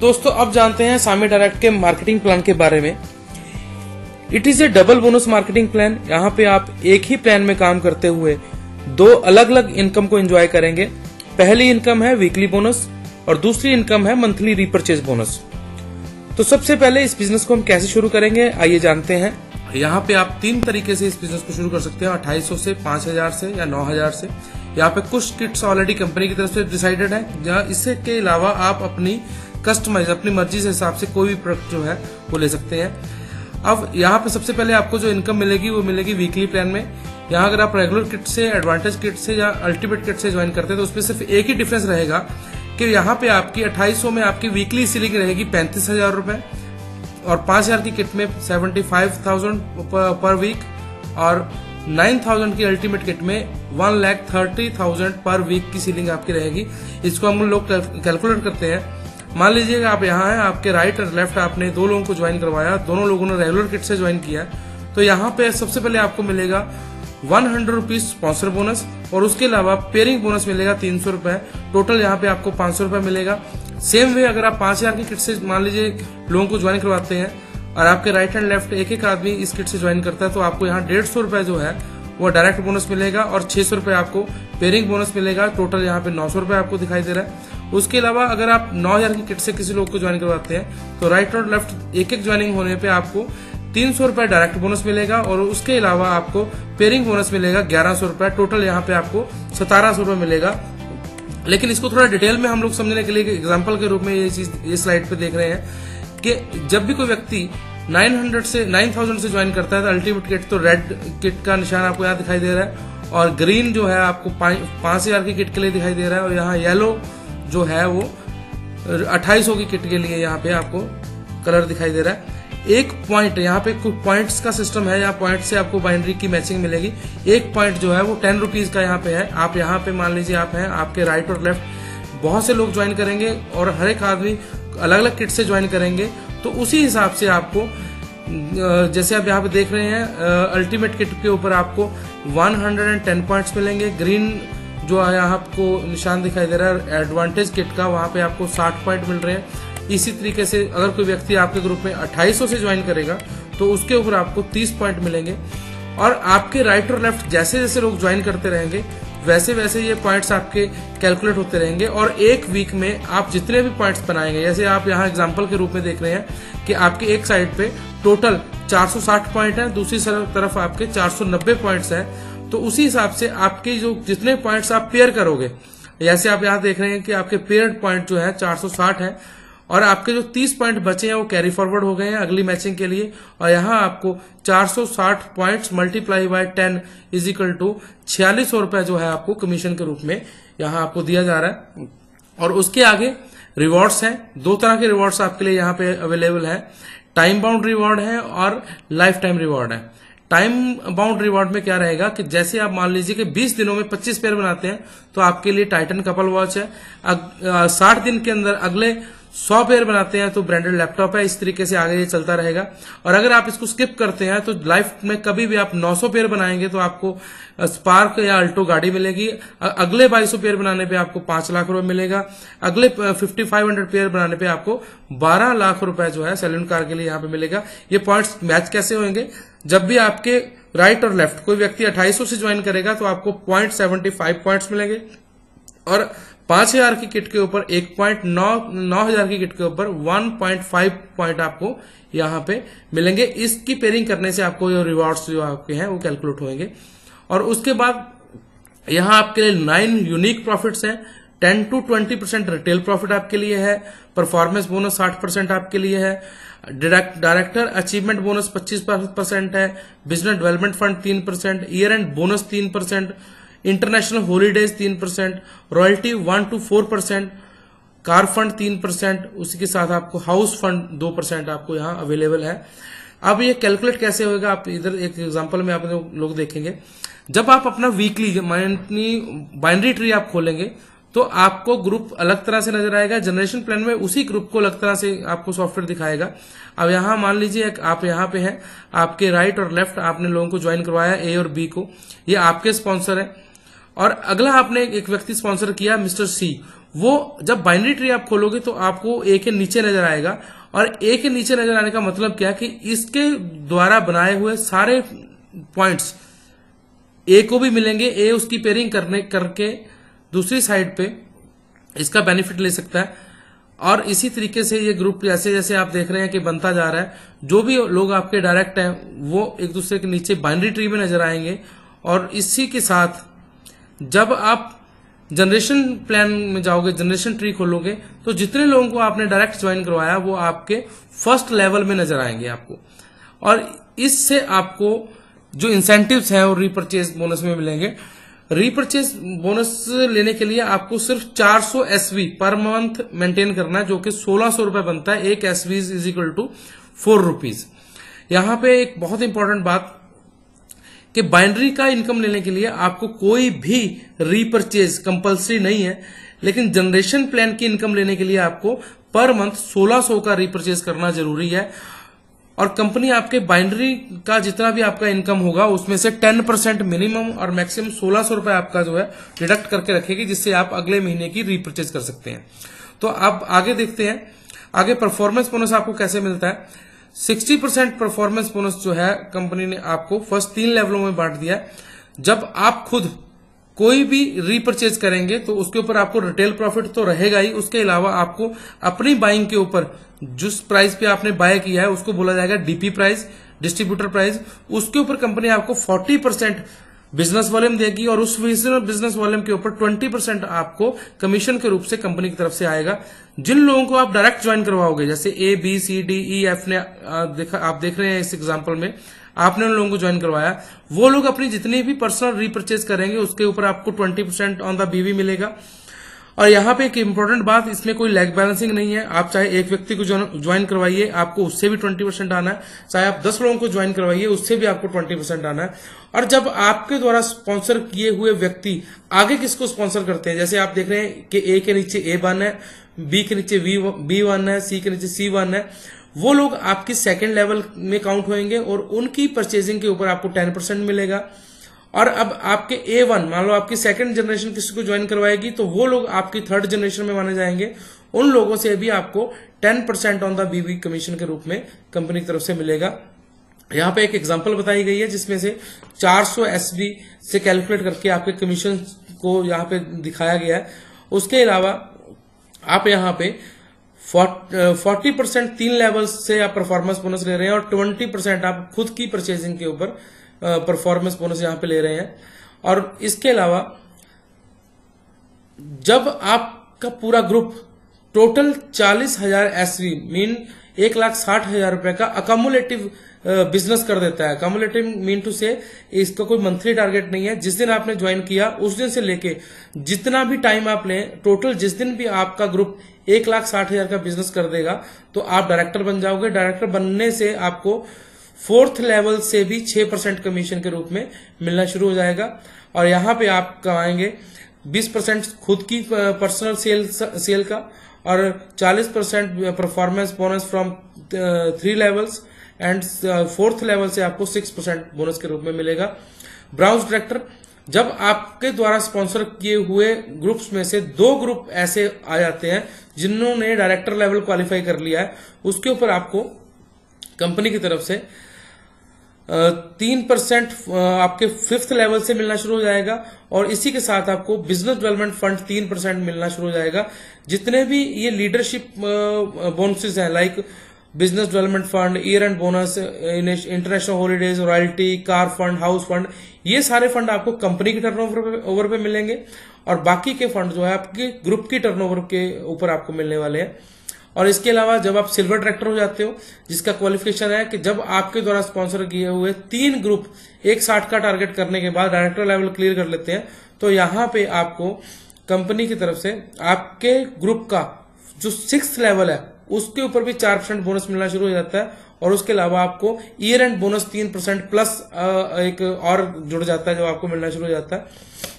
दोस्तों अब जानते हैं सामी डायरेक्ट के मार्केटिंग प्लान के बारे में। It is A double bonus marketing plan. यहाँ पे आप एक ही प्लान में काम करते हुए दो अलग अलग इनकम को एंजॉय करेंगे। पहली इनकम है वीकली बोनस और दूसरी इनकम है मंथली रीपरचेज बोनस। तो सबसे पहले इस बिजनेस को हम कैसे शुरू करेंगे आइए जानते हैं। यहाँ पे आप 3 तरीके से इस बिजनेस को शुरू कर सकते हैं, 2800 से, 5000 से या 9000 से। यहाँ पे कुछ किट्स ऑलरेडी कंपनी की तरफ से डिसाइडेड है, जहाँ इससे के अलावा आप अपनी कस्टमाइज अपनी मर्जी से हिसाब से कोई भी प्रोडक्ट जो है वो ले सकते हैं। अब यहाँ पे सबसे पहले आपको जो इनकम मिलेगी वो मिलेगी वीकली प्लान में। यहाँ अगर आप रेगुलर किट से, एडवांटेज किट से या अल्टीमेट किट से ज्वाइन करते हैं तो उसमें सिर्फ एक ही डिफरेंस रहेगा कि यहाँ पे आपकी 2800 में आपकी वीकली सीलिंग रहेगी 35,000 रुपए और 5000 की किट में 75,000 पर वीक और 9,000 की अल्टीमेट किट में 1,30,000 पर वीक की सीलिंग आपकी रहेगी। इसको हम लोग कैलकुलेट करते हैं। मान लीजिए आप यहाँ हैं, आपके राइट और लेफ्ट आपने 2 लोगों को ज्वाइन करवाया, दोनों लोगों ने रेगुलर किट से ज्वाइन किया, तो यहाँ पे सबसे पहले आपको मिलेगा 100 रुपीज स्पॉन्सर बोनस और उसके अलावा पेयरिंग बोनस मिलेगा 300 रुपए। टोटल यहाँ पे आपको 500 रुपए मिलेगा। सेम वे अगर आप 5000 की किट से मान लीजिए लोगों को ज्वाइन करवाते हैं और आपके राइट एंड लेफ्ट एक एक आदमी इस किट से ज्वाइन करता है तो आपको यहाँ 150 रुपए जो है वो डायरेक्ट बोनस मिलेगा और 600 रुपए आपको पेयरिंग बोनस मिलेगा। टोटल यहाँ पे 900 रुपए आपको दिखाई दे रहा है। उसके अलावा अगर आप 9000 की किट से किसी लोग को ज्वाइन करवाते हैं तो राइट और लेफ्ट एक एक ज्वाइनिंग होने पे आपको 300 रुपए डायरेक्ट बोनस मिलेगा और उसके अलावा आपको पेयरिंग बोनस मिलेगा 1100 रुपए। टोटल यहाँ पे आपको 1700 रुपए मिलेगा। लेकिन इसको थोड़ा डिटेल में हम लोग समझने के लिए एग्जांपल के रूप में ये चीज ये स्लाइड पे देख रहे हैं कि जब भी कोई व्यक्ति 9,000 से ज्वाइन करता है तो अल्टीमेट किट तो रेड किट का निशान आपको यहाँ दिखाई दे रहा है और ग्रीन जो है आपको 5000 की किट के लिए दिखाई दे रहा है और यहाँ येलो जो है वो 2800 की किट के लिए यहाँ पे आपको कलर दिखाई दे रहा है। एक पॉइंट यहाँ पे कुछ पॉइंट्स का सिस्टम है, यहाँ पॉइंट से आपको बाइनरी की मैचिंग मिलेगी। एक पॉइंट जो है वो 10 रुपीज का यहाँ पे है। आप यहाँ पे मान लीजिए आप हैं, आपके राइट और लेफ्ट बहुत से लोग ज्वाइन करेंगे और हर एक आदमी अलग अलग किट से ज्वाइन करेंगे तो उसी हिसाब से आपको जैसे आप यहाँ पे देख रहे हैं अल्टीमेट किट के ऊपर आपको 110 पॉइंट्स मिलेंगे। ग्रीन जो यहाँ आपको निशान दिखाई दे रहा है एडवांटेज किट का, वहां पे आपको 60 पॉइंट मिल रहे हैं। इसी तरीके से अगर कोई व्यक्ति आपके ग्रुप में 2800 से ज्वाइन करेगा तो उसके ऊपर आपको 30 पॉइंट मिलेंगे और आपके राइट और लेफ्ट जैसे जैसे लोग ज्वाइन करते रहेंगे वैसे वैसे ये पॉइंट्स आपके कैलकुलेट होते रहेंगे और एक वीक में आप जितने भी पॉइंट्स बनाएंगे, जैसे आप यहाँ एग्जांपल के रूप में देख रहे हैं कि आपके एक साइड पे टोटल 460 पॉइंट है, दूसरी तरफ आपके 490 पॉइंट्स है। तो उसी हिसाब से आपके जो जितने पॉइंट्स आप पेयर करोगे, जैसे आप यहाँ देख रहे हैं कि आपके पेयर्ड पॉइंट जो है 460 है और आपके जो 30 पॉइंट बचे हैं वो कैरी फॉरवर्ड हो गए हैं अगली मैचिंग के लिए और यहाँ आपको 460 points multiply by 10 is equal to 4600 रुपए जो है आपको कमीशन के रूप में यहाँ आपको दिया जा रहा है। और उसके आगे रिवॉर्ड्स हैं, 2 तरह के रिवॉर्ड्स आपके लिए यहाँ पे अवेलेबल है। टाइम बाउंड रिवॉर्ड है और लाइफ टाइम रिवॉर्ड है। टाइम बाउंड रिवॉर्ड में क्या रहेगा कि जैसे आप मान लीजिए कि 20 दिनों में 25 पेयर बनाते हैं तो आपके लिए टाइटन कपल वॉच है। 60 दिन के अंदर अगले 100 पेयर बनाते हैं तो ब्रांडेड लैपटॉप है। इस तरीके से आगे ये चलता रहेगा। और अगर आप इसको स्किप करते हैं तो लाइफ में कभी भी आप 900 पेयर बनाएंगे तो आपको स्पार्क या अल्टो गाड़ी मिलेगी। अगले 2200 पेयर बनाने पे आपको 5 लाख रुपए मिलेगा। अगले 5500 पेयर बनाने पे आपको 12 लाख रुपए जो है सैलून कार के लिए यहाँ पे मिलेगा। ये पॉइंट्स मैच कैसे होंगे? जब भी आपके राइट और लेफ्ट कोई व्यक्ति 2800 से ज्वाइन करेगा तो आपको 0.75 पॉइंट्स मिलेंगे और 5000 की किट के ऊपर 1.9000 की किट के ऊपर 1.5 पॉइंट आपको यहाँ पे मिलेंगे। इसकी पेयरिंग करने से आपको जो रिवॉर्ड्स जो आपके हैं वो कैलकुलेट होंगे। और उसके बाद यहाँ आपके लिए 9 यूनिक प्रॉफिट्स हैं। 10 to 20% रिटेल प्रॉफिट आपके लिए है। परफॉर्मेंस बोनस 60% आपके लिए है। डायरेक्टर अचीवमेंट बोनस 25% है। Business development fund 3%, year and bonus 3%, international holidays 3%, royalty 1 to 4%, car fund 3%, उसी के साथ आपको हाउस फंड 2% आपको यहाँ अवेलेबल है। अब ये कैलकुलेट कैसे होगा, आप इधर एक एग्जांपल में आप लोग देखेंगे। जब आप अपना वीकली बाइनरी ट्री आप खोलेंगे तो आपको ग्रुप अलग तरह से नजर आएगा। जनरेशन प्लान में उसी ग्रुप को अलग तरह से आपको सॉफ्टवेयर दिखाएगा। अब यहाँ मान लीजिए आप यहाँ पे हैं, आपके राइट और लेफ्ट आपने लोगों को ज्वाइन करवाया ए और बी को, ये आपके स्पॉन्सर है। और अगला आपने एक व्यक्ति स्पॉन्सर किया मिस्टर सी, वो जब बाइनरी ट्री आप खोलोगे तो आपको ए के नीचे नजर आएगा, और ए के नीचे नजर आने का मतलब क्या कि इसके द्वारा बनाए हुए सारे पॉइंट्स ए को भी मिलेंगे, ए उसकी पेयरिंग करके दूसरी साइड पे इसका बेनिफिट ले सकता है। और इसी तरीके से ये ग्रुप जैसे जैसे आप देख रहे हैं कि बनता जा रहा है, जो भी लोग आपके डायरेक्ट हैं वो एक दूसरे के नीचे बाइनरी ट्री में नजर आएंगे। और इसी के साथ जब आप जनरेशन प्लान में जाओगे, जनरेशन ट्री खोलोगे, तो जितने लोगों को आपने डायरेक्ट ज्वाइन करवाया वो आपके फर्स्ट लेवल में नजर आएंगे आपको। और इससे आपको जो इंसेंटिव्स हैं वो रीपरचेज बोनस में मिलेंगे। रीपरचेज बोनस लेने के लिए आपको सिर्फ 400 एसवी पर मंथ मेंटेन करना है, जो कि 1600 रुपए बनता है। एक SV is equal to 4 rupees. यहां पे एक बहुत इंपॉर्टेंट बात कि बाइनरी का इनकम लेने के लिए आपको कोई भी रीपरचेज कंपलसरी नहीं है, लेकिन जनरेशन प्लान की इनकम लेने के लिए आपको पर मंथ 1600 का रीपरचेज करना जरूरी है। और कंपनी आपके बाइनरी का जितना भी आपका इनकम होगा उसमें से 10% मिनिमम और मैक्सिमम 1600 रुपए आपका जो है डिडक्ट करके रखेगी, जिससे आप अगले महीने की रीपरचेज कर सकते हैं। तो अब आगे देखते हैं, आगे परफॉर्मेंस बोनस आपको कैसे मिलता है। 60% परफॉर्मेंस बोनस जो है कंपनी ने आपको फर्स्ट 3 लेवलों में बांट दिया है। जब आप खुद कोई भी रीपरचेज करेंगे तो उसके ऊपर आपको रिटेल प्रॉफिट तो रहेगा ही, उसके अलावा आपको अपनी बाइंग के ऊपर जिस प्राइस पे आपने बाय किया है उसको बोला जाएगा डीपी प्राइस, डिस्ट्रीब्यूटर प्राइस। उसके ऊपर कंपनी आपको 40% बिजनेस वॉल्यूम देगी, और उस बिजनेस वॉल्यूम के ऊपर 20% आपको कमीशन के रूप से कंपनी की तरफ से आएगा। जिन लोगों को आप डायरेक्ट ज्वाइन करवाओगे, जैसे A B C D E F ने आप देख रहे हैं इस एग्जांपल में, आपने उन लोगों को ज्वाइन करवाया, वो लोग अपनी जितनी भी पर्सनल रीपरचेज करेंगे उसके ऊपर आपको 20% ऑन द बीवी मिलेगा। और यहाँ पे एक इंपॉर्टेंट बात, इसमें कोई लैग बैलेंसिंग नहीं है। आप चाहे एक व्यक्ति को ज्वाइन करवाइए, आपको उससे भी 20% आना है, चाहे आप 10 लोगों को ज्वाइन करवाइए, उससे भी आपको 20% आना है। और जब आपके द्वारा स्पॉन्सर किए हुए व्यक्ति आगे किसको स्पॉन्सर करते हैं, जैसे आप देख रहे हैं कि ए के नीचे A1 है, बी के नीचे B1 है, सी के नीचे C1 है, वो लोग आपकी सेकेंड लेवल में काउंट होंगे और उनकी परचेजिंग के ऊपर आपको 10% मिलेगा। और अब आपके A1 मान लो आपकी सेकंड जनरेशन किसी को ज्वाइन करवाएगी तो वो लोग आपकी थर्ड जनरेशन में माने जाएंगे, उन लोगों से भी आपको 10% ऑन द बीवी कमीशन के रूप में कंपनी की तरफ से मिलेगा। यहाँ पे एक एग्जांपल बताई गई है जिसमें से 400 एसबी से कैलकुलेट करके आपके कमीशन को यहाँ पे दिखाया गया है। उसके अलावा आप यहाँ पे 40% 3 लेवल से आप परफॉर्मेंस बोनस ले रहे हैं और 20% आप खुद की परचेजिंग के ऊपर परफॉर्मेंस बोनस यहां पे ले रहे हैं। और इसके अलावा जब आपका पूरा ग्रुप टोटल 40,000 एसवी मीन 1,60,000 रुपए का अकोमुलेटिव बिजनेस कर देता है। अकोमुलेटिव मीन टू से इसका कोई मंथली टारगेट नहीं है, जिस दिन आपने ज्वाइन किया उस दिन से लेके जितना भी टाइम आप लें, टोटल जिस दिन भी आपका ग्रुप 1,60,000 का बिजनेस कर देगा तो आप डायरेक्टर बन जाओगे। डायरेक्टर बनने से आपको 4th लेवल से भी 6% कमीशन के रूप में मिलना शुरू हो जाएगा। और यहां पे आप कमाएंगे 20% खुद की पर्सनल सेल का और 40% performance bonus from 3 levels and 4th level से आपको 6% बोनस के रूप में मिलेगा। ब्राउज डायरेक्टर, जब आपके द्वारा स्पॉन्सर किए हुए ग्रुप्स में से 2 ग्रुप ऐसे आ जाते हैं जिन्होंने डायरेक्टर लेवल क्वालिफाई कर लिया है, उसके ऊपर आपको कंपनी की तरफ से 3% आपके 5th लेवल से मिलना शुरू हो जाएगा। और इसी के साथ आपको बिजनेस डेवलपमेंट फंड 3% मिलना शुरू हो जाएगा। जितने भी ये लीडरशिप बोनसेस हैं like business development fund, year and bonus, international holidays, royalty, car fund, house fund, ये सारे फंड आपको कंपनी के टर्नओवर पे मिलेंगे और बाकी के फंड जो है आपके ग्रुप की टर्नओवर के ऊपर आपको मिलने वाले हैं। और इसके अलावा जब आप सिल्वर डायरेक्टर हो जाते हो, जिसका क्वालिफिकेशन है कि जब आपके द्वारा स्पॉन्सर किए हुए 3 ग्रुप 160 का टारगेट करने के बाद डायरेक्टर लेवल क्लियर कर लेते हैं, तो यहां पे आपको कंपनी की तरफ से आपके ग्रुप का जो 6th लेवल है उसके ऊपर भी 4% बोनस मिलना शुरू हो जाता है। और उसके अलावा आपको ईयर एंड बोनस 3% प्लस एक और जुड़ जाता है जो आपको मिलना शुरू हो जाता है।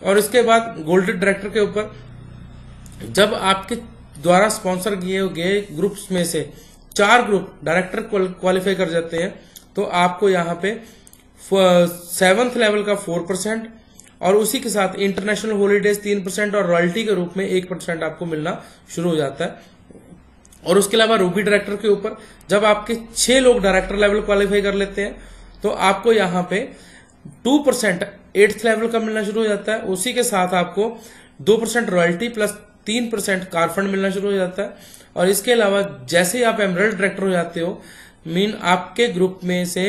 और इसके बाद गोल्डन डायरेक्टर के ऊपर जब आपके द्वारा स्पॉन्सर किए गए ग्रुप्स में से 4 ग्रुप डायरेक्टर क्वालिफाई कर जाते हैं तो आपको यहाँ पे 7th लेवल का 4% और उसी के साथ इंटरनेशनल हॉलीडेज 3% और रॉयल्टी के रूप में 1% आपको मिलना शुरू हो जाता है। और उसके अलावा रूबी डायरेक्टर के ऊपर जब आपके 6 लोग डायरेक्टर लेवल क्वालिफाई कर लेते हैं तो आपको यहाँ पे 2% 8th लेवल का मिलना शुरू हो जाता है। उसी के साथ आपको 2% रॉयल्टी प्लस 3% कार फंड मिलना शुरू हो जाता है। और इसके अलावा जैसे ही आप एमरल्ड डायरेक्टर हो जाते हो, मीन आपके ग्रुप में से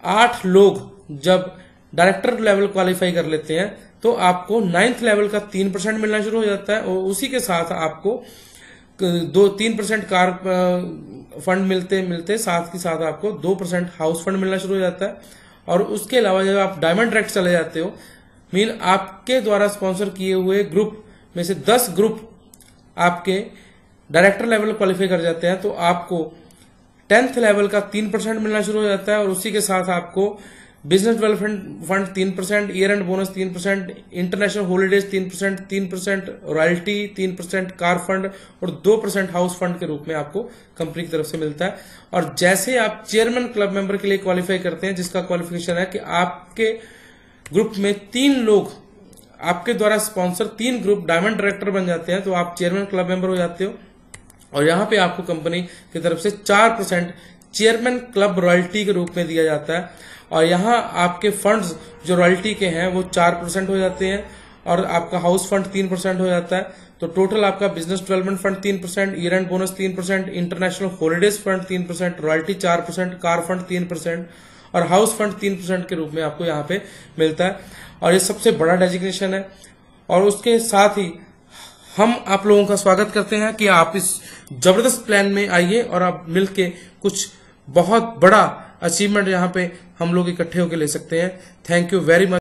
8 लोग जब डायरेक्टर लेवल क्वालिफाई कर लेते हैं तो आपको 9th लेवल का 3% मिलना शुरू हो जाता है। और उसी के साथ आपको 3% कार फंड मिलते साथ के साथ आपको 2% हाउस फंड मिलना शुरू हो जाता है। और उसके अलावा जब आप डायमंड डायरेक्ट चले जाते हो, मीन आपके द्वारा स्पॉन्सर किए हुए ग्रुप में से 10 ग्रुप आपके डायरेक्टर लेवल क्वालिफाई कर जाते हैं तो आपको 10th लेवल का 3% मिलना शुरू हो जाता है। और उसी के साथ आपको business development fund 3%, year and bonus 3%, international holidays 3%, royalty 3%, car fund और 2% हाउस फंड के रूप में आपको कंपनी की तरफ से मिलता है। और जैसे आप चेयरमैन क्लब मेंबर के लिए क्वालिफाई करते हैं, जिसका क्वालिफिकेशन है कि आपके ग्रुप में 3 लोग आपके द्वारा स्पॉन्सर 3 ग्रुप डायमंड डायरेक्टर बन जाते हैं तो आप चेयरमैन क्लब मेंबर हो जाते हो। और यहाँ पे आपको कंपनी की तरफ से 4% चेयरमैन क्लब रॉयल्टी के रूप में दिया जाता है। और यहाँ आपके फंड्स जो रॉयल्टी के हैं वो 4% हो जाते हैं और आपका हाउस फंड 3% हो जाता है। तो टोटल आपका business development fund 3%, year and bonus 3%, international holidays fund 3%, royalty 4%, car fund 3% और हाउस फंड 3% के रूप में आपको यहाँ पे मिलता है। और ये सबसे बड़ा डेजिग्नेशन है। और उसके साथ ही हम आप लोगों का स्वागत करते हैं कि आप इस जबरदस्त प्लान में आइए और आप मिलके कुछ बहुत बड़ा अचीवमेंट यहाँ पे हम लोग इकट्ठे होकर ले सकते हैं। Thank you very much.